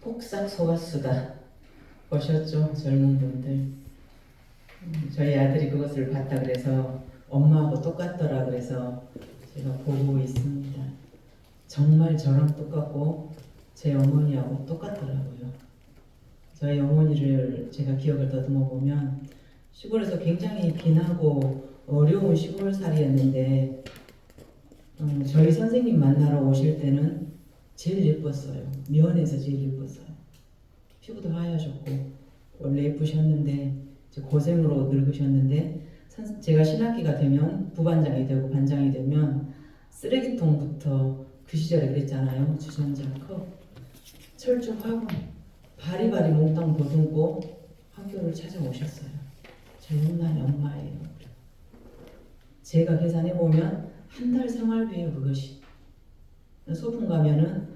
폭삭 속았수다 보셨죠? 젊은 분들. 저희 아들이 그것을 봤다 그래서 엄마하고 똑같더라 그래서 제가 보고 있습니다. 정말 저랑 똑같고 제 어머니하고 똑같더라고요. 저희 어머니를 제가 기억을 더듬어 보면 시골에서 굉장히 빈하고 어려운 시골살이였는데 저희 선생님 만나러 오실 때는 제일 예뻤어요. 면에서 제일 예뻤어요. 피부도 하얘졌고 원래 예쁘셨는데 이제 고생으로 늙으셨는데 제가 신학기가 되면 부반장이 되고 반장이 되면 쓰레기통부터 그 시절에 그랬잖아요. 주전자 컵 철쭉하고 바리바리 몽땅 보듬고 학교를 찾아오셨어요. 저희 엄마는 엄마예요. 제가 계산해보면 한 달 생활비예요. 그것이. 소풍 가면은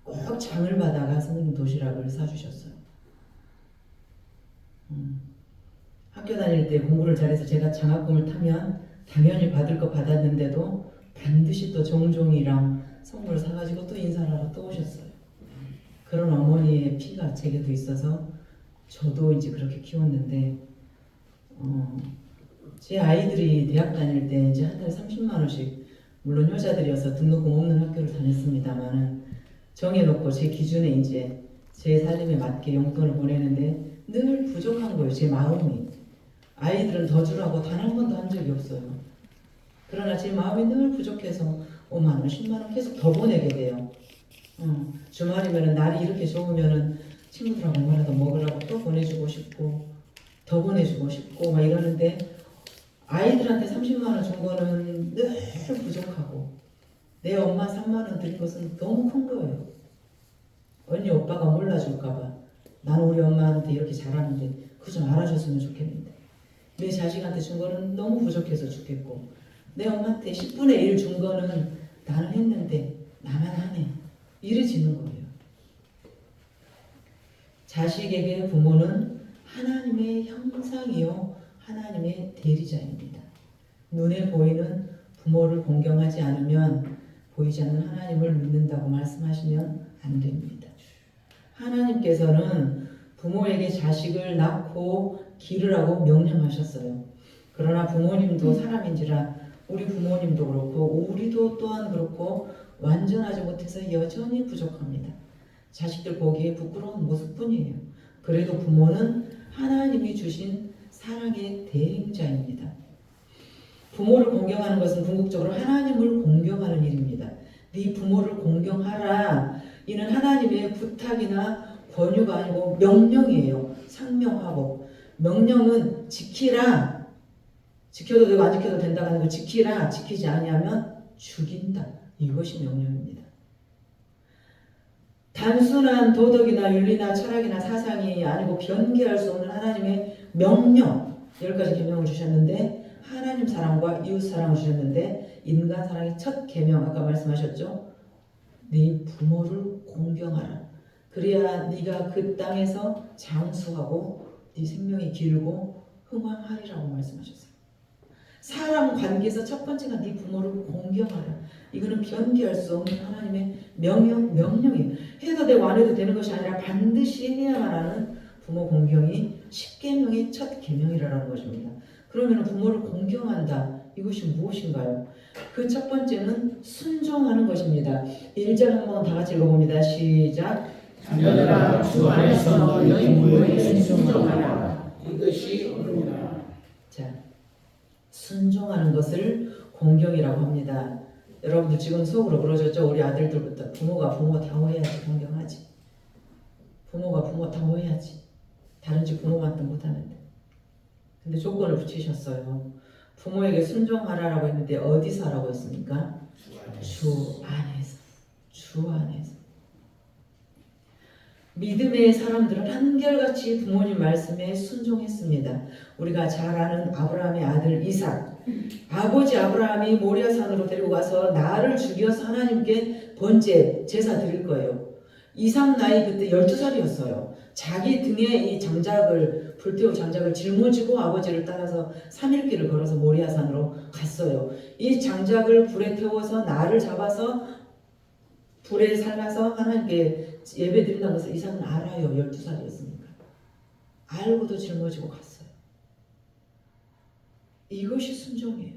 꼭 장을 받아가 선생님 도시락을 사주셨어요. 학교 다닐 때 공부를 잘해서 제가 장학금을 타면 당연히 받을 거 받았는데도 반드시 또 종종이랑 선물 사가지고 또 인사를 하러 또 오셨어요. 그런 어머니의 피가 제게도 있어서 저도 이제 그렇게 키웠는데 제 아이들이 대학 다닐 때 이제 한 달에 30만 원씩 물론 효자들이어서 등록금 없는 학교를 다녔습니다만은 정해놓고 제 기준에 이제 제 삶에 맞게 용돈을 보내는데 늘 부족한 거예요. 제 마음이. 아이들은 더 주라고 단 한 번도 한 적이 없어요. 그러나 제 마음이 늘 부족해서 5만 원, 10만 원 계속 더 보내게 돼요. 주말이면 날이 이렇게 좋으면은 친구들하고 얼마나 더 먹으라고 또 보내주고 싶고 더 보내주고 싶고 막 이러는데 아이들한테 30만 원 준 거는 늘 부족하고 내 엄마 3만 원 드린 것은 너무 큰 거예요. 언니 오빠가 몰라줄까봐 나는 우리 엄마한테 이렇게 잘하는데 그거 좀 알아줬으면 좋겠는데 내 자식한테 준 거는 너무 부족해서 죽겠고 내 엄마한테 10분의 1 준 거는 나는 했는데 나만 하네 이래지는 거예요. 자식에게 부모는 하나님의 형상이요 하나님의 대리자입니다. 눈에 보이는 부모를 공경하지 않으면 보이지 않는 하나님을 믿는다고 말씀하시면 안 됩니다. 하나님께서는 부모에게 자식을 낳고 기르라고 명령하셨어요. 그러나 부모님도 사람인지라 우리 부모님도 그렇고 우리도 또한 그렇고 완전하지 못해서 여전히 부족합니다. 자식들 보기에 부끄러운 모습뿐이에요. 그래도 부모는 하나님이 주신 사랑의 대행자입니다. 부모를 공경하는 것은 궁극적으로 하나님을 공경하는 일입니다. 네 부모를 공경하라. 이는 하나님의 부탁이나 권유가 아니고 명령이에요. 상명하복. 명령은 지키라. 지켜도 되고 안 지켜도 된다고 하는 거 지키라. 지키지 아니하면 죽인다. 이것이 명령입니다. 단순한 도덕이나 윤리나 철학이나 사상이 아니고 변개할 수 없는 하나님의 명령 10가지 계명을 주셨는데 하나님 사랑과 이웃 사랑을 주셨는데 인간 사랑의 첫 계명 아까 말씀하셨죠? 네 부모를 공경하라. 그래야 네가 그 땅에서 장수하고 네 생명이 길고 흥왕하리라고 말씀하셨어요. 사람 관계에서 첫 번째가 네 부모를 공경하라. 이거는 변개할 수 없는 하나님의 명령이에요. 해도 되고 안 해도 되는 것이 아니라 반드시 해야만 하는 부모 공경이 10계명의 첫 계명이라는 것입니다. 그러면 부모를 공경한다. 이것이 무엇인가요? 그 첫 번째는 순종하는 것입니다. 1절 한번 다 같이 읽어봅니다. 시작. 자녀들아 주 안에서 너희 부모에게 순종하라. 이것이 옳으니라. 자, 순종하는 것을 공경이라고 합니다. 여러분들 지금 속으로 그러셨죠? 우리 아들들부터 부모가 다워해야지 공경하지. 부모가 다워해야지. 다른 집 부모만도 못하는데. 근데 조건을 붙이셨어요. 부모에게 순종하라라고 했는데 어디서 하라고 했습니까? 주 안에서. 주 안에서. 믿음의 사람들은 한결같이 부모님 말씀에 순종했습니다. 우리가 잘 아는 아브라함의 아들 이삭. 아버지 아브라함이 모리아산으로 데리고 가서 나를 죽여서 하나님께 번제 제사 드릴 거예요. 이삭 나이 그때 12살이었어요. 자기 등에 이 장작을 불태운 장작을 짊어지고 아버지를 따라서 3일길을 걸어서 모리아산으로 갔어요. 이 장작을 불에 태워서 나를 잡아서 불에 살라서 하나님께 예배 드린다는 것을 이삭은 알아요. 12살이었으니까. 알고도 짊어지고 갔어요. 이것이 순종이에요.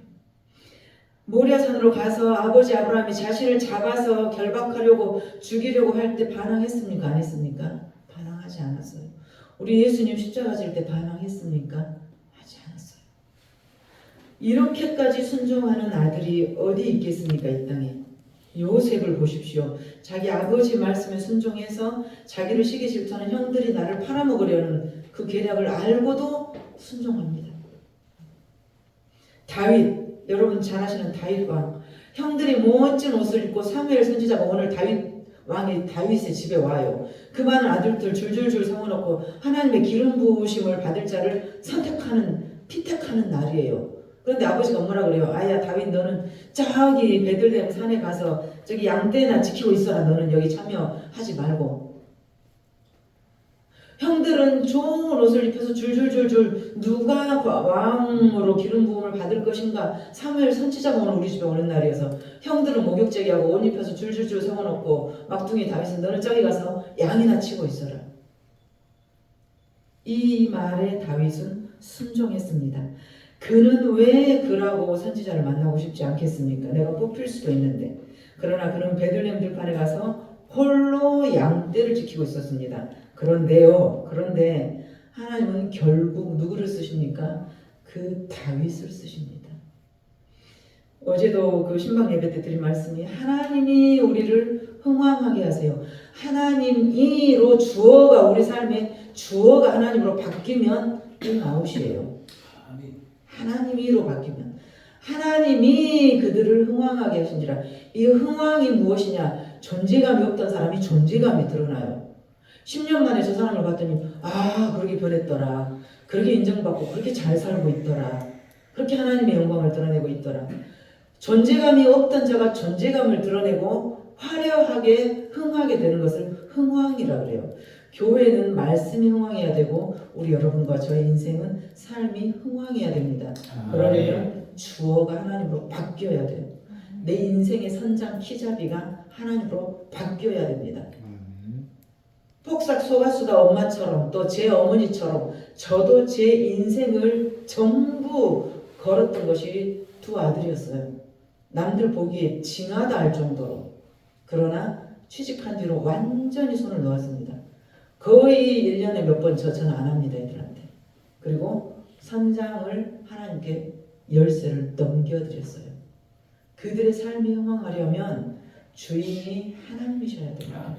모리아산으로 가서 아버지 아브라함이 자신을 잡아서 결박하려고 죽이려고 할 때 반항했습니까? 안 했습니까? 반항하지 않았어요. 우리 예수님 십자가 질 때 반항했습니까? 하지 않았어요. 이렇게까지 순종하는 아들이 어디 있겠습니까? 이 땅에. 요셉을 보십시오. 자기 아버지 말씀에 순종해서 자기를 시기 질투하는 형들이 나를 팔아먹으려는 그 계략을 알고도 순종합니다. 다윗, 여러분 잘 아시는 다윗 왕. 형들이 멋진 옷을 입고 사무엘 선지자가 오늘 다윗 왕이 다윗의 집에 와요. 그 많은 아들들 줄줄줄 세워놓고 하나님의 기름 부으심을 받을 자를 선택하는 피택하는 날이에요. 그런데 아버지가 뭐라 그래요? 아야 다윗 너는 저기 베들레헴 산에 가서 저기 양떼나 지키고 있어라. 너는 여기 참여하지 말고. 형들은 좋은 옷을 입혀서 줄줄줄줄 누가 왕으로 기름 부음을 받을 것인가. 사무엘 선지자가 오늘 우리 집에 오는 날이어서 형들은 목욕제기하고 옷 입혀서 줄줄줄 세워놓고 막둥이 다윗은 너는 저기 가서 양이나 치고 있어라. 이 말에 다윗은 순종했습니다. 그는 왜 그라고 선지자를 만나고 싶지 않겠습니까? 내가 뽑힐 수도 있는데. 그러나 그는 베들레헴 들판에 가서 홀로 양떼를 지키고 있었습니다. 그런데 하나님은 결국 누구를 쓰십니까? 그 다윗을 쓰십니다. 어제도 그 신방 예배 때 드린 말씀이 하나님이 우리를 흥왕하게 하세요. 하나님이로 주어가 우리 삶의 주어가 하나님으로 바뀌면 이 아웃이에요. 하나님이로 바뀌면 하나님이 그들을 흥왕하게 하신지라. 이 흥왕이 무엇이냐? 존재감이 없던 사람이 존재감이 드러나요. 10년 만에 저 사람을 봤더니 그렇게 변했더라. 그렇게 인정받고 그렇게 잘 살고 있더라. 그렇게 하나님의 영광을 드러내고 있더라. 존재감이 없던 자가 존재감을 드러내고 화려하게 흥하게 되는 것을 흥왕이라고 그래요. 교회는 말씀이 흥왕해야 되고 우리 여러분과 저의 인생은 삶이 흥왕해야 됩니다. 그러려면 주어가 하나님으로 바뀌어야 돼요. 내 인생의 선장 키잡이가 하나님으로 바뀌어야 됩니다. 폭삭 속았수다 엄마처럼 또 제 어머니처럼 저도 제 인생을 전부 걸었던 것이 두 아들이었어요. 남들 보기에 징하다 할 정도로. 그러나 취직한 뒤로 완전히 손을 놓았습니다. 거의 1년에 몇 번 저는 안 합니다. 애들한테. 그리고 선장을 하나님께 열쇠를 넘겨드렸어요. 그들의 삶이 흥왕하려면 주인이 하나님이셔야 됩니다.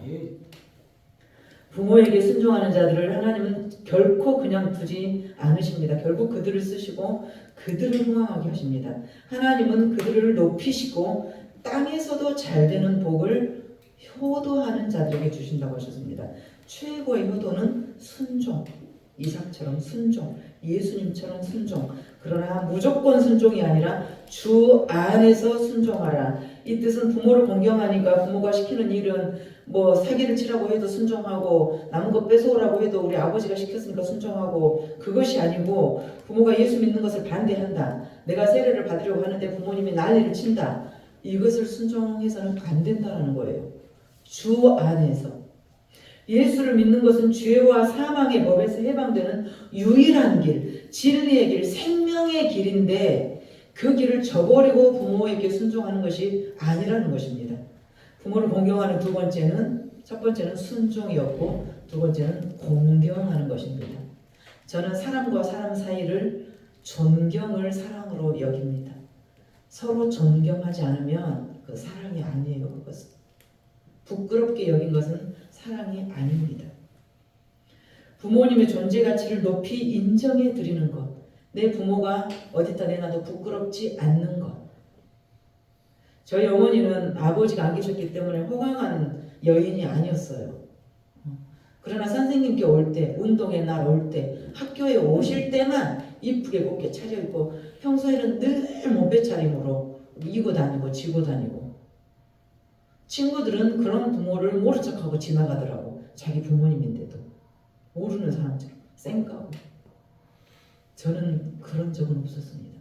부모에게 순종하는 자들을 하나님은 결코 그냥 두지 않으십니다. 결국 그들을 쓰시고 그들을 흥왕하게 하십니다. 하나님은 그들을 높이시고 땅에서도 잘 되는 복을 효도하는 자들에게 주신다고 하셨습니다. 최고의 효도는 순종. 이삭처럼 순종, 예수님처럼 순종. 그러나 무조건 순종이 아니라 주 안에서 순종하라. 이 뜻은 부모를 공경하니까 부모가 시키는 일은 뭐 사기를 치라고 해도 순종하고 남은 것 뺏어오라고 해도 우리 아버지가 시켰으니까 순종하고, 그것이 아니고 부모가 예수 믿는 것을 반대한다. 내가 세례를 받으려고 하는데 부모님이 난리를 친다. 이것을 순종해서는 안 된다는 거예요. 주 안에서. 예수를 믿는 것은 죄와 사망의 법에서 해방되는 유일한 길, 진리의 길, 생명의 길인데 그 길을 저버리고 부모에게 순종하는 것이 아니라는 것입니다. 부모를 공경하는 첫 번째는 순종이었고 두 번째는 공경하는 것입니다. 저는 사람과 사람 사이를 존경을 사랑으로 여깁니다. 서로 존경하지 않으면 그 사랑이 아니에요. 그것은. 부끄럽게 여긴 것은 사랑이 아닙니다. 부모님의 존재 가치를 높이 인정해 드리는 것. 내 부모가 어디다 내놔도 부끄럽지 않는 것. 저희 어머니는 아버지가 안 계셨기 때문에 호강한 여인이 아니었어요. 그러나 선생님께 올 때, 운동회 날 올 때, 학교에 오실 때만 이쁘게 곱게 차려입고 평소에는 늘 몸빼차림으로 이고 다니고 지고 다니고. 친구들은 그런 부모를 모른 척하고 지나가더라고. 자기 부모님인데도. 모르는 사람처럼 쌩까고. 저는 그런 적은 없었습니다.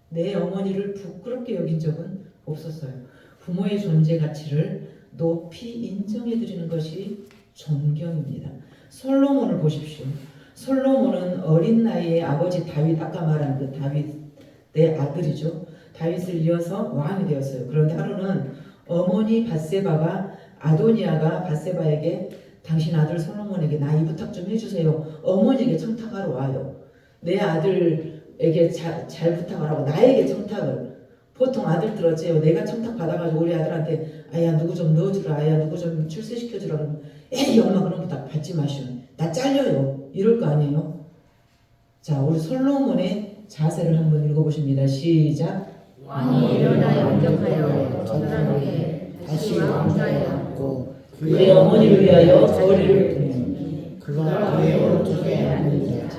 내 어머니를 부끄럽게 여긴 적은 없었어요. 부모의 존재 가치를 높이 인정해 드리는 것이 존경입니다. 솔로몬을 보십시오. 솔로몬은 어린 나이에 아버지 다윗, 아까 말한 그 다윗의 아들이죠. 다윗을 이어서 왕이 되었어요. 그런데 하루는 어머니 밧세바가 아도니아가 밧세바에게 당신 아들 솔로몬에게 나 이 부탁 좀 해주세요. 어머니에게 청탁하러 와요. 내 아들에게 잘 부탁하라고 나에게 청탁을. 보통 아들들 어째요? 내가 청탁 받아가지고 우리 아들한테 아야 누구 좀 넣어주라, 아야 누구 좀 출세시켜주라 그러면 에이 엄마 그런 부탁 받지 마시오. 나 잘려요. 이럴 거 아니에요? 자, 우리 솔로몬의 자세를 한번 읽어보십니다. 시작. 왕이 일어나 영접하여 전하에게 다시 왕자에 앉고 그의 어머니를 위하여 거리를 두니 그가 그의 오른쪽에 앉는다.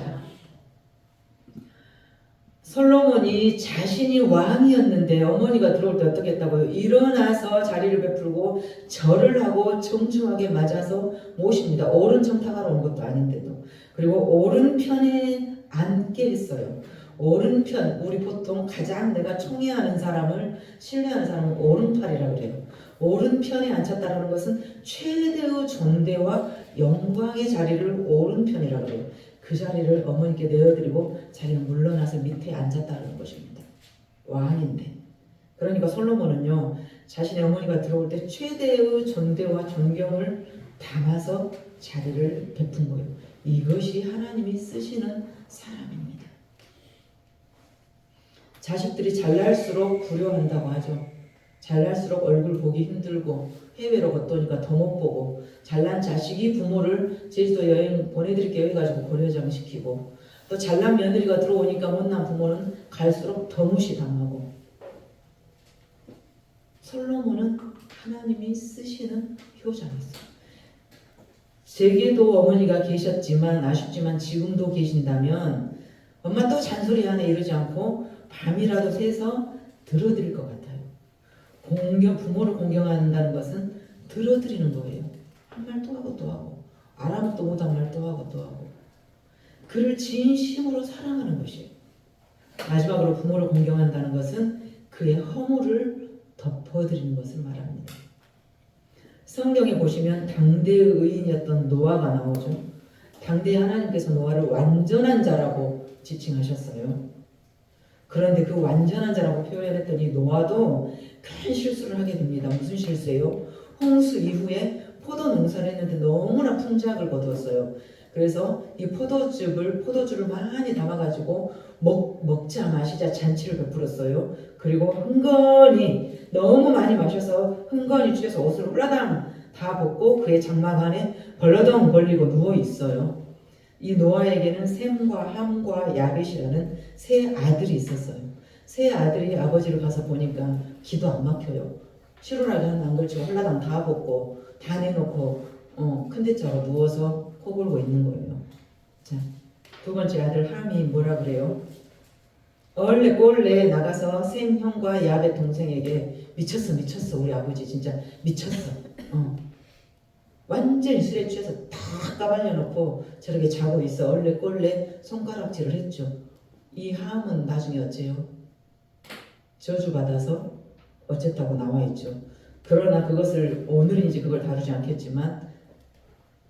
솔로몬이 자신이 왕이었는데 어머니가 들어올 때 어떻게 했다고요? 일어나서 자리를 베풀고 절을 하고 정중하게 맞아서 모십니다. 옳은 청탁하러 온 것도 아닌데도. 그리고 오른편에 앉게 했어요. 오른편, 우리 보통 가장 내가 총애하는 사람을 신뢰하는 사람은 오른팔이라고 그래요. 오른편에 앉혔다는 것은 최대의 존대와 영광의 자리를 오른편이라고 그래요. 그 자리를 어머니께 내어드리고 자기는 물러나서 밑에 앉았다는 것입니다. 왕인데. 그러니까 솔로몬은요, 자신의 어머니가 들어올 때 최대의 존대와 존경을 담아서 자리를 베푼 거예요. 이것이 하나님이 쓰시는 사람입니다. 자식들이 잘날수록 불효한다고 하죠. 잘날수록 얼굴 보기 힘들고 해외로 걷도니까 더 못 보고, 잘난 자식이 부모를 제주도 여행 보내드릴게요 해가지고 고려장 시키고, 또 잘난 며느리가 들어오니까 못난 부모는 갈수록 더 무시당하고. 솔로몬은 하나님이 쓰시는 효자였어요. 제게도 어머니가 계셨지만 아쉽지만 지금도 계신다면 엄마 또 잔소리하네 이러지 않고 밤이라도 새서 들어드릴 것 같아요. 부모를 공경한다는 것은 들어드리는 거예요. 한 말 또 하고 또 하고, 알아먹도 못한 말 또 하고 또 하고, 그를 진심으로 사랑하는 것이에요. 마지막으로 부모를 공경한다는 것은 그의 허물을 덮어드리는 것을 말합니다. 성경에 보시면 당대의 의인이었던 노아가 나오죠. 당대 하나님께서 노아를 완전한 자라고 지칭하셨어요. 그런데 그 완전한 자라고 표현했더니 노아도 큰 실수를 하게 됩니다. 무슨 실수예요? 홍수 이후에 포도 농사를 했는데 너무나 풍작을 거두었어요. 그래서 이 포도주를 많이 담아가지고 먹자 마시자 잔치를 베풀었어요. 그리고 흥건히 너무 많이 마셔서 흥건히 취해서 옷을 홀라당 다 벗고 그의 장막 안에 벌러덩 걸리고 누워 있어요. 이 노아에게는 셈과 함과 야벳이라는 세 아들이 있었어요. 세 아들이 아버지를 가서 보니까 기도 안 막혀요. 치졸하게 한 안걸치고 홀라당 다 벗고 다 내놓고 큰 대자로 누워서 코 골고 있는 거예요. 자, 두 번째 아들 함이 뭐라 그래요? 얼레 꼴레 나가서 셈 형과 야벳 동생에게 미쳤어 우리 아버지 진짜 미쳤어. 완전히 술에 취해서 다 까발려 놓고 저렇게 자고 있어. 얼레 꼴레 손가락질을 했죠. 이 함은 나중에 어째요? 저주받아서 어쨌다고 나와 있죠. 그러나 그것을 오늘인지 그걸 다루지 않겠지만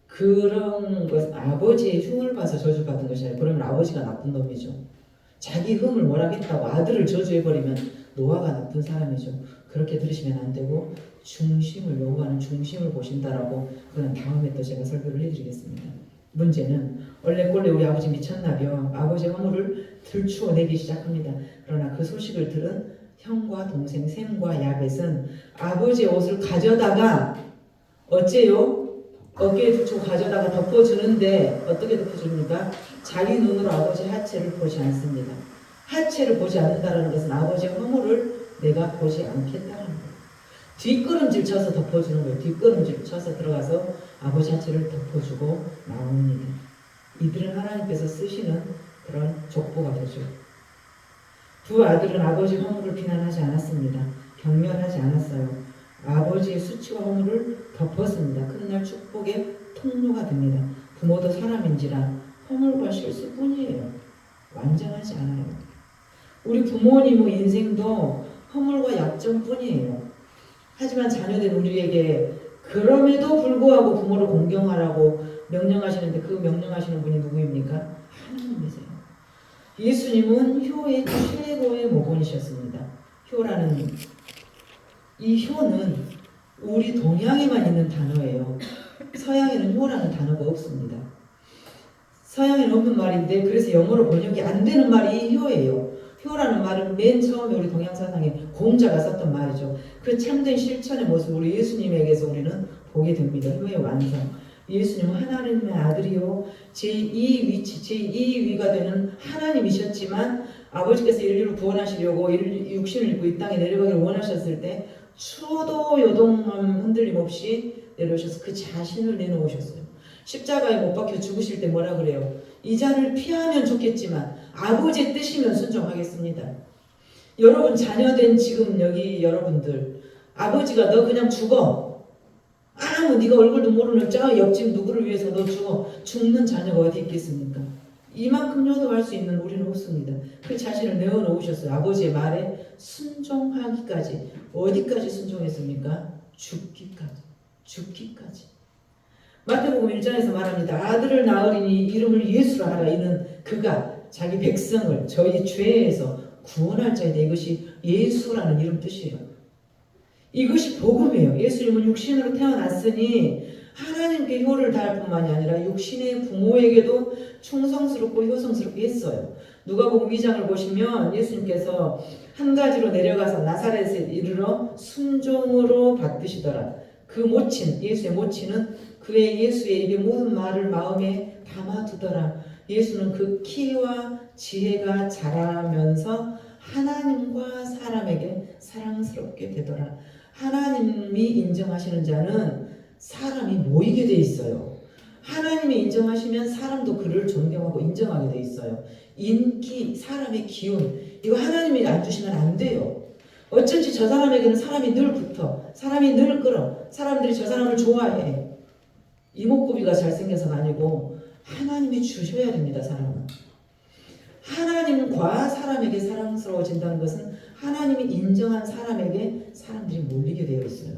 그런 것 아버지의 흉을 봐서 저주받은 것이 아니라 그러면 아버지가 나쁜 놈이죠. 자기 흠을 뭐라겠다고 아들을 저주해버리면 노아가 나쁜 사람이죠. 그렇게 들으시면 안 되고 중심을 요구하는 중심을 보신다라고 그건 다음에 또 제가 설교를 해드리겠습니다. 문제는 얼레꼴레 우리 아버지 미쳤나벼 아버지 허물을 들추어내기 시작합니다. 그러나 그 소식을 들은 형과 동생 셈과 야벳은 아버지의 옷을 가져다가 어째요? 어깨에 붙이고 가져다가 덮어주는데 어떻게 덮어줍니까? 자기 눈으로 아버지 하체를 보지 않습니다. 하체를 보지 않는다는 것은 아버지의 허물을 내가 보지 않겠다는 거예요. 뒷걸음질 쳐서 덮어주는 거예요. 뒷걸음질 쳐서 들어가서 아버지 하체를 덮어주고 나옵니다. 이들은 하나님께서 쓰시는 그런 족보가 되죠. 두 아들은 아버지 허물을 비난하지 않았습니다. 경멸하지 않았어요. 아버지의 수치와 허물을 덮었습니다. 그날 축복의 통로가 됩니다. 부모도 사람인지라 허물과 실수뿐이에요. 완전하지 않아요. 우리 부모님의 인생도 허물과 약점뿐이에요. 하지만 자녀된 우리에게 그럼에도 불구하고 부모를 공경하라고 명령하시는데 그 명령하시는 분이 누구입니까? 하나님이세요. 예수님은 효의 최고의 모본이셨습니다. 효라는 이 효는 우리 동양에만 있는 단어예요. 서양에는 효라는 단어가 없습니다. 서양에는 없는 말인데 그래서 영어로 번역이 안 되는 말이 이 효예요. 효라는 말은 맨 처음에 우리 동양사상에 공자가 썼던 말이죠. 그 참된 실천의 모습을 우리 예수님에게서 우리는 보게 됩니다. 효의 완성. 예수님은 하나님의 아들이요 제2위가 되는 하나님이셨지만 아버지께서 인류를 구원하시려고 육신을 입고 이 땅에 내려가기를 원하셨을 때 추도 요동함 흔들림 없이 내려오셔서 그 자신을 내놓으셨어요. 십자가에 못 박혀 죽으실 때 뭐라 그래요? 이 잔을 피하면 좋겠지만 아버지의 뜻이면 순종하겠습니다. 여러분 자녀된 지금 여기 여러분들 아버지가 너 그냥 죽어. 아무 네가 얼굴도 모르는 저 옆집 누구를 위해서 너 죽어. 죽는 자녀가 어디 있겠습니까? 이만큼 효도할 수 있는 우리는 없습니다. 그 자신을 내어놓으셨어요. 아버지의 말에 순종하기까지. 어디까지 순종했습니까? 죽기까지. 마태복음 1장에서 말합니다. 아들을 낳으리니 이름을 예수라 하라. 이는 그가 자기 백성을 저희 죄에서 구원할 자이다. 이것이 예수라는 이름 뜻이에요. 이것이 복음이에요. 예수님은 육신으로 태어났으니 하나님께 효를 다할 뿐만이 아니라 육신의 부모에게도 충성스럽고 효성스럽게 했어요. 누가복음 2장을 보시면 예수님께서 한 가지로 내려가서 나사렛에 이르러 순종으로 받드시더라. 그 모친, 예수의 모친은 그의 예수의 입에 모든 말을 마음에 담아두더라. 예수는 그 키와 지혜가 자라면서 하나님과 사람에게 사랑스럽게 되더라. 하나님이 인정하시는 자는 사람이 모이게 돼 있어요. 하나님이 인정하시면 사람도 그를 존경하고 인정하게 돼 있어요. 인기, 사람의 기운, 이거 하나님이 안 주시면 안 돼요. 어쩐지 저 사람에게는 사람이 늘 붙어, 사람이 늘 끌어, 사람들이 저 사람을 좋아해. 이목구비가 잘생겨서가 아니고 하나님이 주셔야 됩니다. 사람은 하나님과 사람에게 사랑스러워진다는 것은 하나님이 인정한 사람에게 사람들이 몰리게 되어 있어요.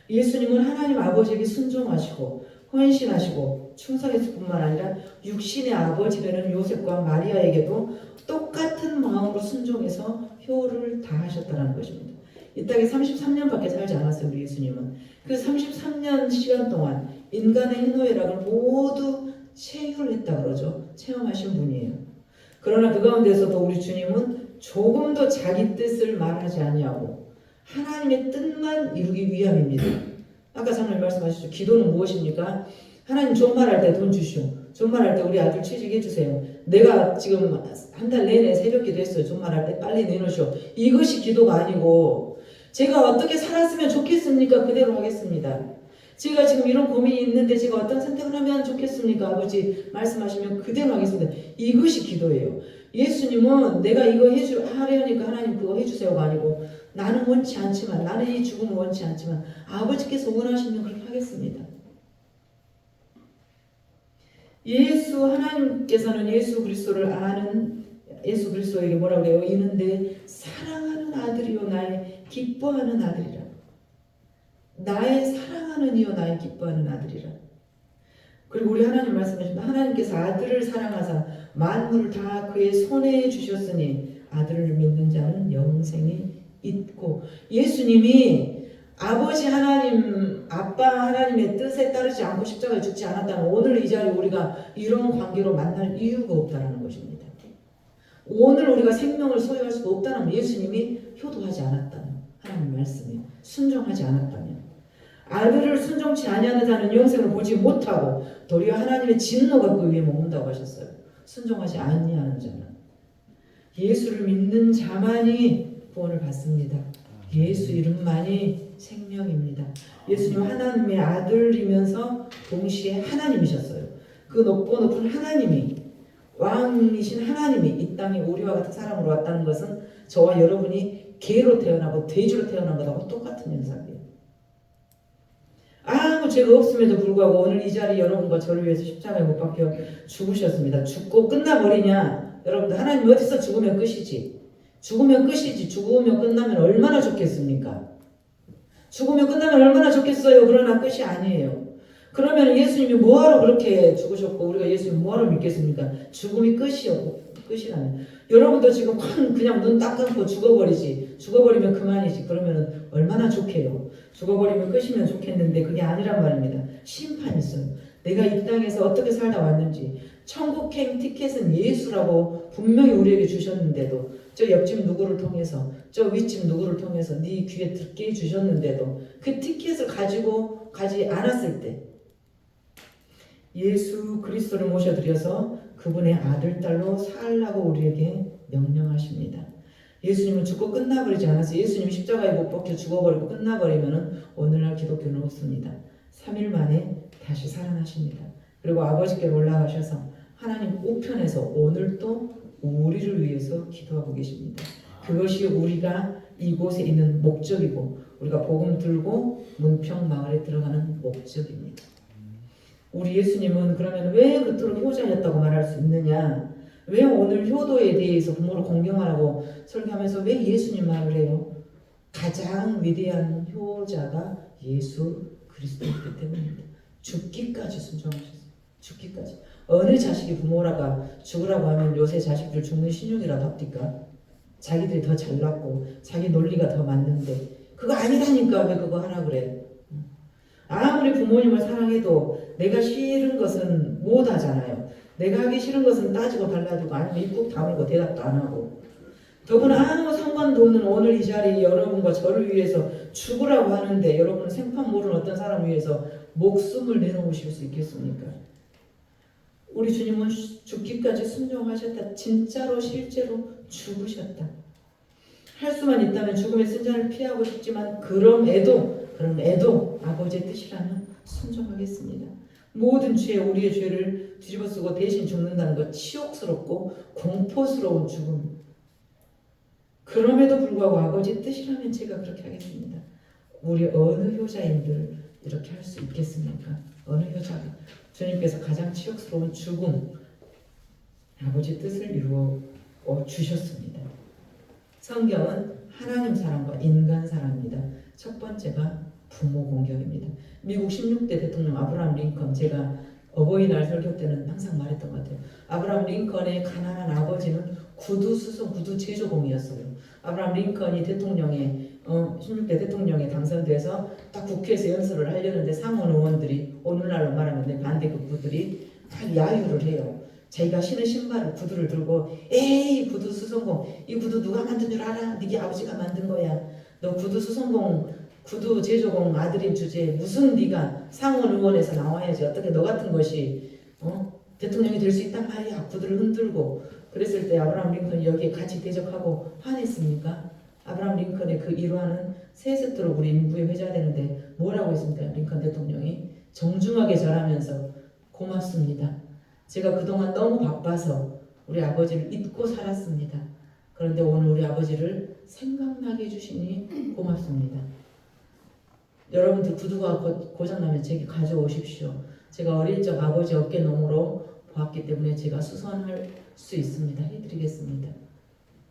예수님은 하나님 아버지에게 순종하시고 헌신하시고 충성했을 뿐만 아니라 육신의 아버지라는 요셉과 마리아에게도 똑같은 마음으로 순종해서 효를 다하셨다는 것입니다. 이 땅에 33년밖에 살지 않았어요. 우리 예수님은 그 33년 시간 동안 인간의 희노애락을 모두 체휼했다 그러죠. 체험하신 분이에요. 그러나 그 가운데서도 우리 주님은 조금도 자기 뜻을 말하지 아니하고 하나님의 뜻만 이루기 위함입니다. 아까 장로님 말씀하셨죠. 기도는 무엇입니까? 하나님 존말할 때 돈 주시오. 존말할 때 우리 아들 취직해 주세요. 내가 지금 한 달 내내 새벽 기도했어요. 존말할 때 빨리 내놓으시오. 이것이 기도가 아니고 제가 어떻게 살았으면 좋겠습니까? 그대로 하겠습니다. 제가 지금 이런 고민이 있는데 제가 어떤 선택을 하면 좋겠습니까? 아버지 말씀하시면 그대로 하겠습니다. 이것이 기도예요. 예수님은 내가 이거 하려니까 하나님 그거 해주세요가 아니고 나는 원치 않지만 나는 이 죽음을 원치 않지만 아버지께서 원하시면 그렇게 하겠습니다. 하나님께서는 예수 그리스도를 아는 예수 그리스도에게 뭐라고 해요? 이는 내 사랑하는 아들이요 나의 기뻐하는 아들이라. 나의 사랑하는 이요 나의 기뻐하는 아들이라. 그리고 우리 하나님 말씀하십니다. 하나님께서 아들을 사랑하사 만물을 다 그의 손에 주셨으니 아들을 믿는 자는 영생이 있고. 예수님이 아버지 하나님, 아빠 하나님의 뜻에 따르지 않고 십자가에 죽지 않았다면 오늘 이 자리에 우리가 이런 관계로 만날 이유가 없다는 것입니다. 오늘 우리가 생명을 소유할 수가 없다는 예수님이 효도하지 않았다면, 하나님 말씀에 순종하지 않았다면, 아들을 순종치 아니하는 자는 영생을 보지 못하고 도리어 하나님의 진노가 그 위에 머문다고 하셨어요. 순종하지 아니하는 자는. 예수를 믿는 자만이 구원을 받습니다. 예수 이름만이 생명입니다. 예수님 하나님의 아들이면서 동시에 하나님이셨어요. 그 높고 높은 하나님이, 왕이신 하나님이 이 땅에 우리와 같은 사람으로 왔다는 것은 저와 여러분이 개로 태어나고 돼지로 태어난 것하고 똑같은 현상이에요. 아무 죄가 없음에도 불구하고 오늘 이 자리 여러분과 저를 위해서 십자가에 못 박혀 죽으셨습니다. 죽고 끝나버리냐? 여러분들 하나님 어디서 죽으면 끝이지. 죽으면 끝이지. 죽으면 끝나면 얼마나 좋겠습니까? 죽으면 끝나면 얼마나 좋겠어요. 그러나 끝이 아니에요. 그러면 예수님이 뭐하러 그렇게 죽으셨고 우리가 예수님 뭐하러 믿겠습니까? 죽음이 끝이라면. 여러분도 지금 그냥 눈 딱 감고 죽어버리지. 죽어버리면 그만이지. 그러면 얼마나 좋게요. 죽어버리면 끝이면 좋겠는데 그게 아니란 말입니다. 심판이 있어요. 내가 이 땅에서 어떻게 살다 왔는지. 천국행 티켓은 예수라고 분명히 우리에게 주셨는데도, 저 옆집 누구를 통해서, 저 윗집 누구를 통해서 네 귀에 듣게 주셨는데도 그 티켓을 가지고 가지 않았을 때 예수 그리스도를 모셔드려서 그분의 아들, 딸로 살라고 우리에게 명령하십니다. 예수님은 죽고 끝나버리지 않았어요. 예수님 십자가에 못 박혀 죽어버리고 끝나버리면 오늘날 기독교는 없습니다. 3일 만에 다시 살아나십니다. 그리고 아버지께로 올라가셔서 하나님 우편에서 오늘도 우리를 위해서 기도하고 계십니다. 그것이 우리가 이곳에 있는 목적이고 우리가 복음 들고 문평 마을에 들어가는 목적입니다. 우리 예수님은 그러면 왜 그토록 효자였다고 말할 수 있느냐? 왜 오늘 효도에 대해서 부모를 공경하라고 설교하면서 왜 예수님 말을 해요? 가장 위대한 효자가 예수 그리스도이기 때문입니다. 죽기까지 순종하셨어요. 죽기까지. 어느 자식이 부모라가 죽으라고 하면 요새 자식들 죽는 신용이라도 합니까? 자기들이 더 잘났고 자기 논리가 더 맞는데 그거 아니라니까 왜 그거 하라 그래? 아무리 부모님을 사랑해도 내가 싫은 것은 못 하잖아요. 내가 하기 싫은 것은 따지고 달라지고 아니면 입국 다물고 대답도 안 하고. 더구나 아무 상관도 없는 오늘 이 자리에 여러분과 저를 위해서 죽으라고 하는데 여러분은 생판 모르는 어떤 사람을 위해서 목숨을 내놓으실 수 있겠습니까? 우리 주님은 죽기까지 순종하셨다. 진짜로 실제로 죽으셨다. 할 수만 있다면 죽음의 승자를 피하고 싶지만 그럼에도 아버지의 뜻이라면 순종하겠습니다. 모든 죄, 우리의 죄를 뒤집어쓰고 대신 죽는다는 것 치욕스럽고 공포스러운 죽음. 그럼에도 불구하고 아버지의 뜻이라면 제가 그렇게 하겠습니다. 우리 어느 효자인들 이렇게 할 수 있겠습니까? 어느 효자가 주님께서 가장 치욕스러운 죽음, 아버지의 뜻을 이루어 주셨습니다. 성경은 하나님 사랑과 인간 사랑입니다. 첫 번째가 부모 공경입니다. 미국 16대 대통령 아브라함 링컨, 제가 어버이날 설교 때는 항상 말했던 것 같아요. 아브라함 링컨의 가난한 아버지는 구두 제조공이었어요. 아브라함 링컨이 대통령에 16대 대통령에 당선돼서 딱 국회에서 연설을 하려는데 상원 의원들이 오늘날로 말하면 반대급부들이 다 야유를 해요. 자기가 신은 신발을 구두를 들고 에이 구두 수성공, 이 구두 누가 만든 줄 알아? 네게 아버지가 만든 거야. 너 구두 수성공, 구두 제조공 아들인 주제에 무슨 네가 상원 의원에서 나와야지. 어떻게 너 같은 것이 대통령이 될 수 있단 말이야. 구두를 흔들고. 그랬을 때 아브라함 링컨이 여기에 같이 대적하고 화냈습니까? 아브라함 링컨의 그 일화는 세세토록 우리 인부에 회자되는데 뭐라고 했습니까? 링컨 대통령이 정중하게 절하면서 고맙습니다. 제가 그동안 너무 바빠서 우리 아버지를 잊고 살았습니다. 그런데 오늘 우리 아버지를 생각나게 해주시니 고맙습니다. 여러분들 구두가 고장나면 제게 가져오십시오. 제가 어릴 적 아버지 어깨 너머로 보았기 때문에 제가 수선할 수 있습니다. 해드리겠습니다.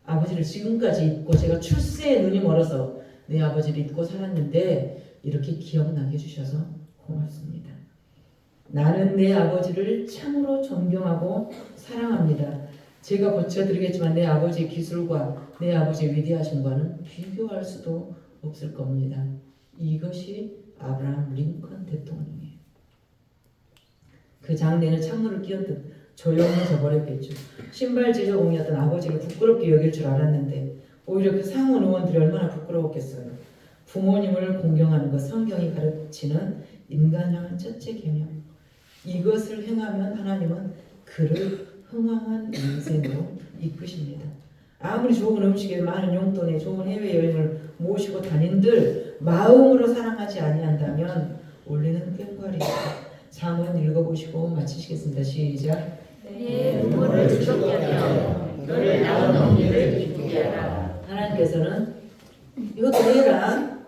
아버지를 지금까지 잊고 제가 출세에 눈이 멀어서 내 아버지를 잊고 살았는데 이렇게 기억나게 해주셔서 고맙습니다. 나는 내 아버지를 참으로 존경하고 사랑합니다. 제가 고쳐드리겠지만 내 아버지의 기술과 내 아버지의 위대하심과는 비교할 수도 없을 겁니다. 이것이 아브라함 링컨 대통령이에요. 그 장래는 찬물을 끼얹듯 조용해져 버렸겠죠. 신발 제조공이었던 아버지를 부끄럽게 여길 줄 알았는데 오히려 그 상원 의원들이 얼마나 부끄러웠겠어요. 부모님을 공경하는 것, 성경이 가르치는 인간 향한 첫째 계명. 이것을 행하면 하나님은 그를 흥왕한 인생으로 이끄십니다. 아무리 좋은 음식에 많은 용돈에 좋은 해외여행을 모시고 다닌들 마음으로 사랑하지 아니한다면 올리는 꽹과리입니다. 잠언 읽어보시고 마치시겠습니다. 시작. 내 부모를 즐겁게 하며 너를 낳은 어머니를 기쁘게 하라. 하나님께서는 효도해라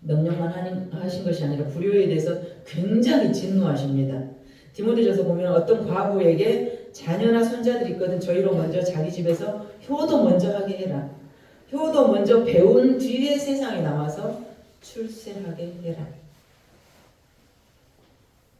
명령만 하신 것이 아니라 불효에 대해서 굉장히 진노하십니다. 디모데전서 보면 어떤 과부에게 자녀나 손자들이 있거든 저희로 먼저 자기 집에서 효도 먼저 하게 해라. 효도 먼저 배운 뒤에 세상에 나와서 출세하게 해라.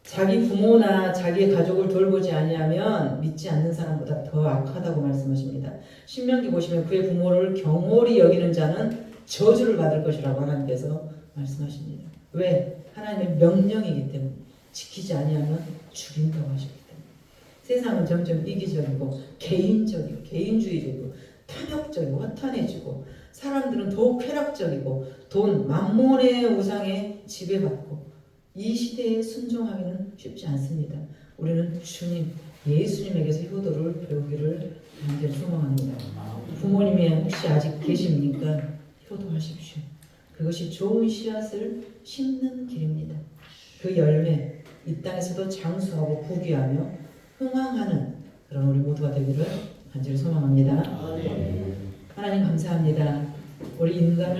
자기 부모나 자기의 가족을 돌보지 아니하면 믿지 않는 사람보다 더 악하다고 말씀하십니다. 신명기 보시면 그의 부모를 경홀히 여기는 자는 저주를 받을 것이라고 하나님께서 말씀하십니다. 왜? 하나님의 명령이기 때문에. 지키지 아니하면 죽인다고 하시기 때문에. 세상은 점점 이기적이고 개인적이고 개인주의적이고 탐욕적이고 허탄해지고 사람들은 더욱 쾌락적이고 돈, 만몬의 우상에 지배받고 이 시대에 순종하기는 쉽지 않습니다. 우리는 주님, 예수님에게서 효도를 배우기를 간절히 소망합니다. 부모님이 혹시 아직 계십니까? 효도하십시오. 그것이 좋은 씨앗을 심는 길입니다. 그 열매, 이 땅에서도 장수하고 부귀하며 흥왕하는 그런 우리 모두가 되기를 간절히 소망합니다. 하나님 감사합니다. 우리 인간을